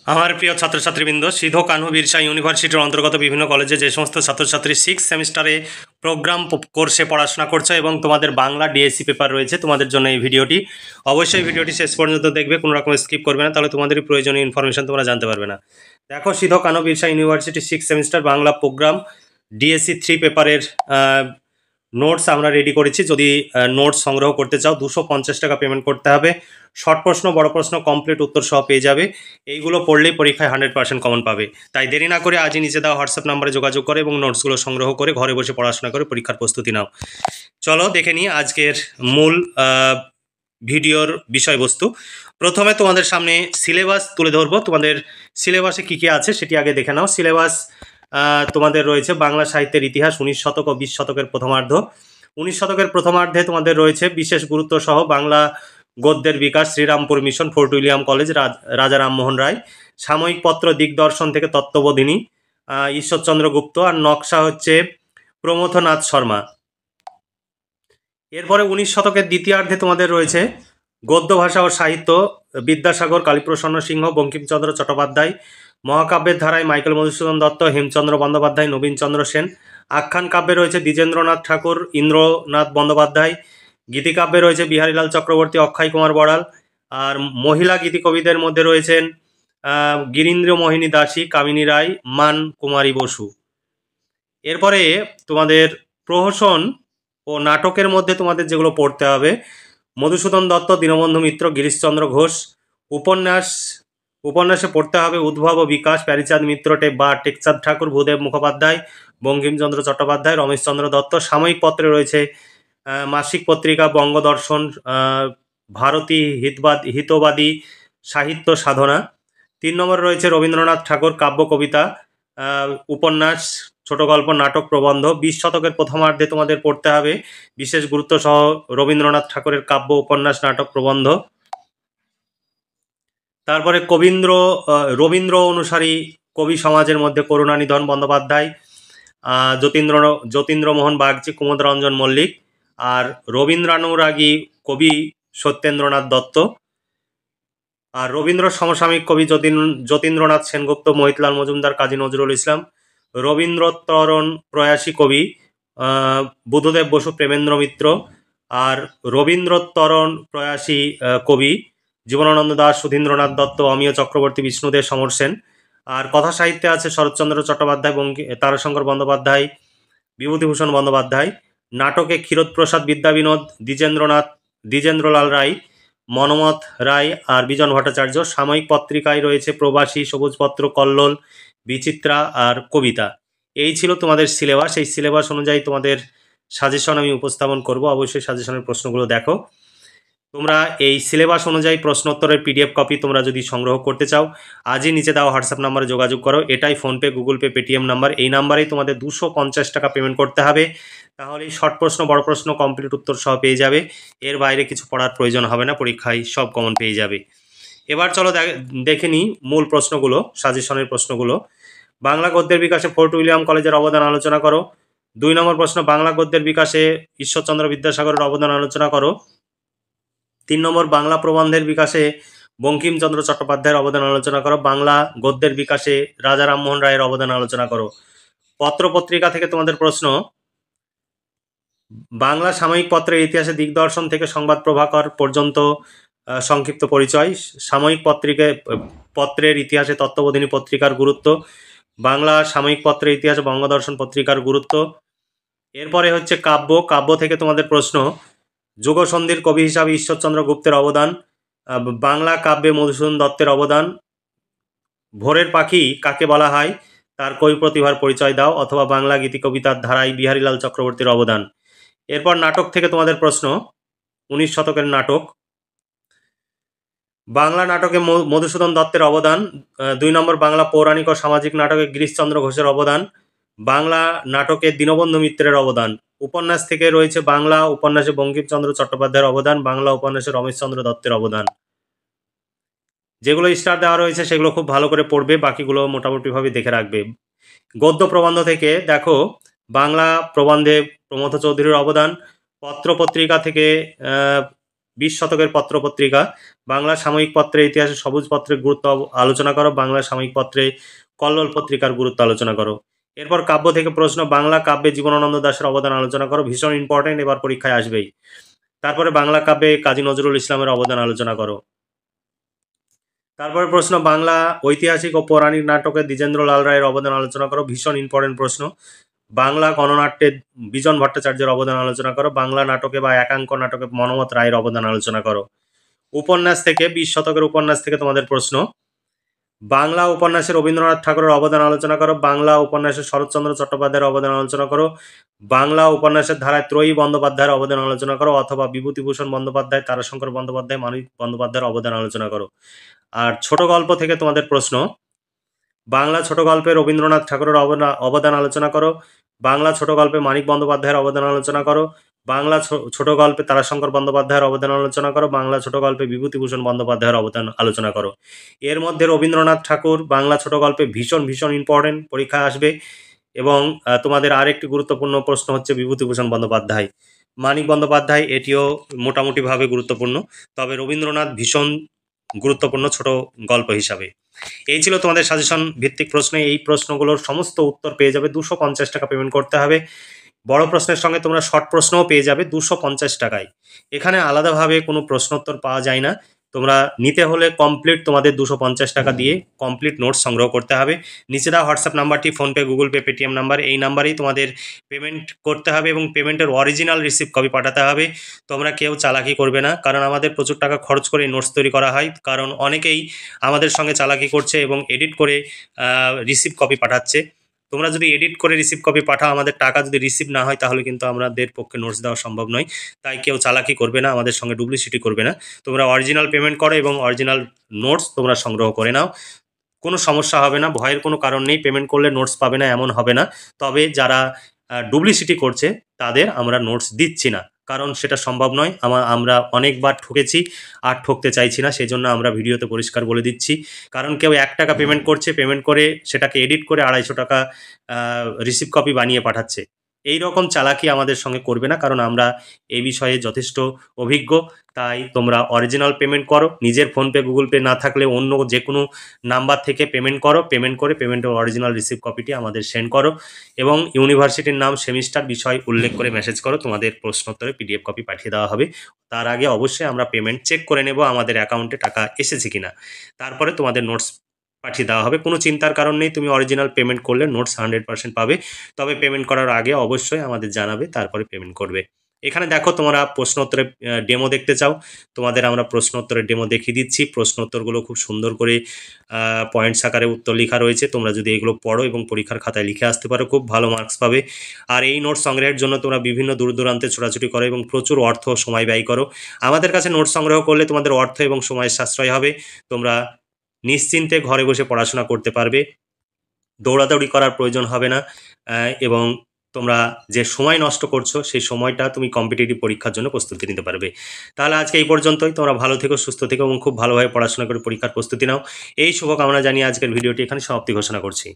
আমার প্রিয় ছাত্রছাত্রীবৃন্দ, সিধো কানহু বিরসা ইউনিভার্সিটির অন্তর্গত বিভিন্ন কলেজে যে সমস্ত ছাত্রছাত্রী সিক্স সেমিস্টারে প্রোগ্রাম কোর্সে পড়াশোনা করছে এবং তোমাদের বাংলা ডিএসসি পেপার রয়েছে, তোমাদের জন্য এই ভিডিওটি। অবশ্যই ভিডিওটি শেষ পর্যন্ত দেখবে, কোনো রকম স্কিপ করবে না, তাহলে তোমাদের প্রয়োজনীয় ইনফরমেশন তোমরা জানতে পারবে না। দেখো, Sidho Kanhu Birsa university six semester Bangla programme DSC 3 পেপারের নোটস আমরা রেডি করেছি। যদি নোটস সংগ্রহ করতে চাও 250 টাকা পেমেন্ট করতে হবে। শর্ট প্রশ্ন, বড় প্রশ্ন, কমপ্লিট উত্তর সহ পেয়ে যাবে। এইগুলো পড়লেই পরীক্ষায় 100% কমন পাবে। তাই দেরি না করে আজই নিচে দেওয়া হোয়াটসঅ্যাপ নাম্বারে যোগাযোগ করে এবং নোটসগুলো সংগ্রহ করে ঘরে বসে পড়াশোনা করে পরীক্ষার প্রস্তুতি নাও। চলো দেখে নিই আজকের মূল ভিডিওর বিষয়বস্তু। প্রথমে তোমাদের সামনে সিলেবাস তুলে ধরবো। তোমাদের সিলেবাসে কী কী আছে সেটি আগে দেখে নাও। সিলেবাস তোমাদের রয়েছে বাংলা সাহিত্যের ইতিহাস 19 শতক ও 20 শতকের প্রথমার্ধ। 19 শতকের প্রথমার্ধে তোমাদের রয়েছে বিশেষ গুরুত্ব সহ বাংলা গদ্যের বিকাশ, Serampore mission, Fort William College, Raja Rammohan রায়। সাময়িক পত্র দিগদর্শন থেকে তত্ত্ববোধিনী, ঈশ্বরচন্দ্র গুপ্ত। আর নকশা হচ্ছে প্রমথনাথ শর্মা। এরপরে 19 শতকের দ্বিতীয়ার্ধে তোমাদের রয়েছে গদ্য ভাষা ও সাহিত্য, বিদ্যাসাগর, কালীপ্রসন্ন সিংহ, বঙ্কিমচন্দ্র চট্টোপাধ্যায়। মহাকাব্যের ধারায় মাইকেল মধুসূদন দত্ত, হেমচন্দ্র বন্দ্যোপাধ্যায়, নবীনচন্দ্র সেন। আখ্যান কাব্যে রয়েছে দ্বিজেন্দ্রনাথ ঠাকুর, ইন্দ্রনাথ বন্দ্যোপাধ্যায়। গীতিকাব্যে রয়েছে বিহারীলাল চক্রবর্তী, অক্ষয় কুমার বড়াল। আর মহিলা গীতিকবিদের মধ্যে রয়েছেন গিরীন্দ্র মোহিনী দাসী, কামিনী রায়, মান কুমারী বসু। এরপরে তোমাদের প্রহসন ও নাটকের মধ্যে তোমাদের যেগুলো পড়তে হবে: মধুসূদন দত্ত, দীনবন্ধু মিত্র, গিরিশচন্দ্র ঘোষ। উপন্যাসে পড়তে হবে উদ্ভব ও বিকাশ, প্যারীচাঁদ মিত্র বা টেকচাঁদ ঠাকুর, ভূদেব মুখোপাধ্যায়, বঙ্কিমচন্দ্র চট্টোপাধ্যায়, রমেশচন্দ্র দত্ত। সাময়িক পত্রে রয়েছে মাসিক পত্রিকা বঙ্গদর্শন, ভারতী হিতবাদী, সাহিত্য সাধনা। 3 নম্বরে রয়েছে রবীন্দ্রনাথ ঠাকুর, কাব্য কবিতা, উপন্যাস, ছোট গল্প, নাটক, প্রবন্ধ। 20 শতকের প্রথমার্ধে তোমাদের পড়তে হবে বিশেষ গুরুত্ব সহ রবীন্দ্রনাথ ঠাকুরের কাব্য, উপন্যাস, নাটক, প্রবন্ধ। তারপরে রবীন্দ্র অনুসারী কবি সমাজের মধ্যে করুণানিধন বন্দ্যোপাধ্যায়, যতীন্দ্রমোহন বাগচি, কুমুদরঞ্জন মল্লিক। আর রবীন্দ্রানুরাগী কবি সত্যেন্দ্রনাথ দত্ত। আর রবীন্দ্র সমসাময়িক কবি যতীন্দ্রনাথ সেনগুপ্ত, মহিতলাল মজুমদার, কাজী নজরুল ইসলাম। রবীন্দ্রোত্তরণ প্রয়াসী কবি বুদ্ধদেব বসু, প্রেমেন্দ্র মিত্র। আর রবীন্দ্রোত্তরণ প্রয়াসী কবি জীবনানন্দ দাশ, সুধীন্দ্রনাথ দত্ত, অমিয় চক্রবর্তী, বিষ্ণুদেব সমর সেন। আর কথা সাহিত্যে আছে শরৎচন্দ্র চট্টোপাধ্যায়, তারাশঙ্কর বন্দ্যোপাধ্যায়, বিভূতিভূষণ বন্দ্যোপাধ্যায়। নাটকে ক্ষীরোদপ্রসাদ বিদ্যাবিনোদ, দ্বিজেন্দ্রলাল রায়, মনমথ রায় আর বিজন ভট্টাচার্য। সাময়িক পত্রিকায় রয়েছে প্রবাসী, সবুজপত্র, কল্লোল, বিচিত্রা আর কবিতা। এই ছিল তোমাদের সিলেবাস। এই সিলেবাস অনুযায়ী তোমাদের সাজেশন আমি উপস্থাপন করব। অবশ্যই সাজেশনের প্রশ্নগুলো দেখো। তোমরা এই সিলেবাস অনুযায়ী প্রশ্নোত্তরের পিডিএফ কপি তোমরা যদি সংগ্রহ করতে চাও আজই নিচে দেওয়া হোয়াটসঅ্যাপ নাম্বারে যোগাযোগ করো। এটাই PhonePe, Google pay, Paytm number. এই নাম্বারেই তোমাদের 250 টাকা পেমেন্ট করতে হবে। তাহলেই শর্ট প্রশ্ন, বড় প্রশ্ন, কমপ্লিট উত্তর সহ পেয়ে যাবে। এর বাইরে কিছু পড়ার প্রয়োজন হবে না, পরীক্ষায় সব কমন পেয়ে যাবে। এবার চলো দেখে নিই মূল প্রশ্নগুলো, সাজেশনের প্রশ্নগুলো। বাংলা গদ্যের বিকাশে ফোর্ট উইলিয়াম কলেজের অবদান আলোচনা করো। 2 নম্বর প্রশ্ন, বাংলা গদ্যের বিকাশে ঈশ্বরচন্দ্র বিদ্যাসাগরের অবদান আলোচনা করো। 3 নম্বর, বাংলা প্রবন্ধের বিকাশে বঙ্কিমচন্দ্র চট্টোপাধ্যায়ের অবদান আলোচনা করো। বাংলা গদ্যের বিকাশে রাজা রামমোহন রায়ের অবদান আলোচনা করো। পত্রপত্রিকা থেকে তোমাদের প্রশ্ন: বাংলা সাময়িক পত্রের ইতিহাসে দিগদর্শন থেকে সংবাদ প্রভাকর পর্যন্ত সংক্ষিপ্ত পরিচয়। সাময়িক পত্রের ইতিহাসে তত্ত্ববোধিনী পত্রিকার গুরুত্ব। বাংলা সাময়িক পত্রের ইতিহাসে বঙ্গদর্শন পত্রিকার গুরুত্ব। এরপরে হচ্ছে কাব্য থেকে তোমাদের প্রশ্ন: যুগসন্ধির কবি হিসাবে ঈশ্বরচন্দ্র গুপ্তের অবদান। বাংলা কাব্যে মধুসূদন দত্তের অবদান। ভোরের পাখি কাকে বলা হয়, তার কবি প্রতিভার পরিচয় দাও। অথবা বাংলা গীতিকবিতার ধারায় বিহারীলাল চক্রবর্তীর অবদান। এরপর নাটক থেকে তোমাদের প্রশ্ন: 19 শতকের নাটক। বাংলা নাটকে মধুসূদন দত্তের অবদান। 2 নম্বর, বাংলা পৌরাণিক ও সামাজিক নাটকে গিরিশচন্দ্র ঘোষের অবদান। বাংলা নাটকে দীনবন্ধু মিত্রের অবদান। উপন্যাস থেকে রয়েছে বাংলা উপন্যাসে বঙ্কিমচন্দ্র চট্টোপাধ্যায়ের অবদান, বাংলা উপন্যাসে রমেশচন্দ্র দত্তের অবদান। যেগুলো স্টার দেওয়া রয়েছে সেগুলো খুব ভালো করে পড়বে, বাকিগুলো মোটামুটিভাবে দেখে রাখবে। গদ্য প্রবন্ধ থেকে দেখো, বাংলা প্রবন্ধে প্রমথ চৌধুরীর অবদান। পত্রপত্রিকা থেকে 20 শতকের পত্রপত্রিকা, বাংলা সাময়িক পত্রের ইতিহাসে সবুজ পত্রের গুরুত্ব আলোচনা করো, বাংলা সাময়িক পত্রে কল্লোল পত্রিকার গুরুত্ব আলোচনা করো। এরপর কাব্য থেকে প্রশ্ন, বাংলা কাব্যে জীবনানন্দ দাশের অবদান আলোচনা করো, ভীষণ ইম্পর্টেন্ট, এবার পরীক্ষায় আসবেই। তারপরে বাংলা কাব্যে কাজী নজরুল ইসলামের অবদান আলোচনা করো। তারপরে প্রশ্ন, বাংলা ঐতিহাসিক ও পৌরাণিক নাটকে দ্বিজেন্দ্রলাল রায়ের অবদান আলোচনা করো, ভীষণ ইম্পর্টেন্ট প্রশ্ন। বাংলা গণনাট্যে বিজন ভট্টাচার্যের অবদান আলোচনা করো, বাংলা নাটকে বা একাঙ্ক নাটকে মনমত রায়ের অবদান আলোচনা করো। উপন্যাস থেকে 20 শতকের উপন্যাস থেকে তোমাদের প্রশ্ন, বাংলা উপন্যাসে রবীন্দ্রনাথ ঠাকুরের অবদান আলোচনা করো, বাংলা উপন্যাসে শরৎচন্দ্র চট্টোপাধ্যায়ের অবদান আলোচনা করো, বাংলা উপন্যাসের ধারায় ত্রয়ী বন্দ্যোপাধ্যায়ের অবদান আলোচনা করো, অথবা বিভূতিভূষণ বন্দ্যোপাধ্যায়, তারাশঙ্কর বন্দ্যোপাধ্যায়, মানিক বন্দ্যোপাধ্যায়ের অবদান আলোচনা করো। আর ছোট গল্প থেকে তোমাদের প্রশ্ন, বাংলা ছোট গল্পে রবীন্দ্রনাথ ঠাকুরের অবদান আলোচনা করো, বাংলা ছোট গল্পে মানিক বন্দ্যোপাধ্যায়ের অবদান আলোচনা করো, বাংলা ছোট গল্পে তারাশঙ্কর বন্দ্যোপাধ্যায়ের অবদান আলোচনা করো, বাংলা ছোট গল্পে বিভূতিভূষণ বন্দ্যোপাধ্যায়ের অবদান আলোচনা করো। এর মধ্যে রবীন্দ্রনাথ ঠাকুর বাংলা ছোট গল্পে ভীষণ ইম্পর্টেন্ট, পরীক্ষায় আসবে। এবং তোমাদের আরেকটি গুরুত্বপূর্ণ প্রশ্ন হচ্ছে বিভূতিভূষণ বন্দ্যোপাধ্যায়। মানিক বন্দ্যোপাধ্যায় এটিও মোটামুটিভাবে গুরুত্বপূর্ণ, তবে রবীন্দ্রনাথ ভীষণ গুরুত্বপূর্ণ ছোট গল্প হিসাবে। এই ছিল তোমাদের সাজেশন ভিত্তিক প্রশ্ন। এই প্রশ্নগুলোর সমস্ত উত্তর পেয়ে যাবে, 250 টাকা পেমেন্ট করতে হবে। বড় প্রশ্নের সঙ্গে তোমরা শর্ট প্রশ্নও পেয়ে যাবে 250 টাকায়। এখানে আলাদাভাবে কোনো প্রশ্নোত্তর পাওয়া যায় না। তোমরা নিতে হলে কমপ্লিট তোমাদের 250 টাকা দিয়ে কমপ্লিট নোটস সংগ্রহ করতে হবে। নিচে দেওয়া হোয়াটসঅ্যাপ নাম্বারটি PhonePe, Google pay, Paytm number, এই নাম্বারেই তোমাদের পেমেন্ট করতে হবে এবং পেমেন্টের অরিজিনাল রিসিপ্ট কপি পাঠাতে হবে। তোমরা কেউ চালাকি করবে না, কারণ আমাদের প্রচুর টাকা খরচ করে নোটস তৈরি করা হয়, কারণ অনেকেই আমাদের সঙ্গে চালাকি করছে এবং এডিট করে রিসিপ্ট কপি পাঠাচ্ছে। তোমরা যদি এডিট করে রিসিভ কপি পাঠাও, আমাদের টাকা যদি রিসিভ না হয় তাহলে কিন্তু আমাদের পক্ষে নোটস দেওয়া সম্ভব নয়। তাই কেউ চালাকি করবে না, আমাদের সঙ্গে ডুপ্লিসিটি করবে না। তোমরা অরিজিনাল পেমেন্ট করো এবং অরিজিনাল নোটস তোমরা সংগ্রহ করে নাও, কোনো সমস্যা হবে না, ভয়ের কোনো কারণ নেই। পেমেন্ট করলে নোটস পাবে না এমন হবে না, তবে যারা ডুপ্লিসিটি করছে তাদের আমরা নোটস দিচ্ছি না, কারণ সেটা সম্ভব নয়। আমরা অনেকবার ঠকেছি আর ঠকতে চাইছি না, সেই জন্য আমরা ভিডিওতে পরিষ্কার বলে দিচ্ছি। কারণ কেউ 1 টাকা পেমেন্ট করছে, পেমেন্ট করে সেটাকে এডিট করে 250 টাকা রিসিপ্ট কপি বানিয়ে পাঠাচ্ছে। এই রকম চালাকি আমাদের সঙ্গে করবে না, কারণ আমরা এই বিষয়ে যথেষ্ট অভিজ্ঞ। তাই তোমরা অরিজিনাল পেমেন্ট করো, নিজের ফোনপে, গুগল পে না থাকলে অন্য যে কোনো নাম্বার থেকে পেমেন্ট করো, পেমেন্ট করে পেমেন্টের অরিজিনাল রিসিপ্ট কপিটি আমাদের সেন্ড করো এবং ইউনিভার্সিটির নাম, সেমিস্টার, বিষয় উল্লেখ করে মেসেজ করো। তোমাদের প্রশ্নোত্তরে পিডিএফ কপি পাঠিয়ে দেওয়া হবে। তার আগে অবশ্যই আমরা পেমেন্ট চেক করে নেব আমাদের অ্যাকাউন্টে টাকা এসেছে কিনা, তারপরে তোমাদের নোটস পাঠিয়ে দেওয়া হবে। কোনো চিন্তার কারণ নেই, তুমি অরিজিনাল পেমেন্ট করলে নোটস 100% পাবে। তবে পেমেন্ট করার আগে অবশ্যই আমাদের জানাবে, তারপরে পেমেন্ট করবে। এখানে দেখো, তোমরা প্রশ্নোত্তরের ডেমো দেখতে চাও, তোমাদের আমরা প্রশ্নোত্তরের ডেমো দেখিয়ে দিচ্ছি। প্রশ্নোত্তরগুলো খুব সুন্দর করে পয়েন্টস আকারে উত্তর লেখা রয়েছে। তোমরা যদি এগুলো পড়ো এবং পরীক্ষার খাতায় লিখে আসতে পারো, খুব ভালো মার্কস পাবে। আর এই নোটস সংগ্রহের জন্য তোমরা বিভিন্ন দূর দূরান্তে ছোটাছুটি করো এবং প্রচুর অর্থ ও সময় ব্যয় করো। আমাদের কাছে নোটস সংগ্রহ করলে তোমাদের অর্থ এবং সময়ের সাশ্রয় হবে। তোমরা নিশ্চিন্তে ঘরে বসে পড়াশোনা করতে পারবে, দৌড়াদৌড়ি করার প্রয়োজন হবে না এবং তোমরা যে সময় নষ্ট করছো সেই সময়টা তুমি কম্পিটিটিভ পরীক্ষার জন্য প্রস্তুতি নিতে পারবে। তাহলে আজকে এই পর্যন্তই। তোমরা ভালো থেকো, সুস্থ থেকো এবং খুব ভালোভাবে পড়াশোনা করে পরীক্ষার প্রস্তুতি নাও। এই শুভকামনা জানিয়ে আজকের ভিডিওটি এখানে সমাপ্তি ঘোষণা করছি।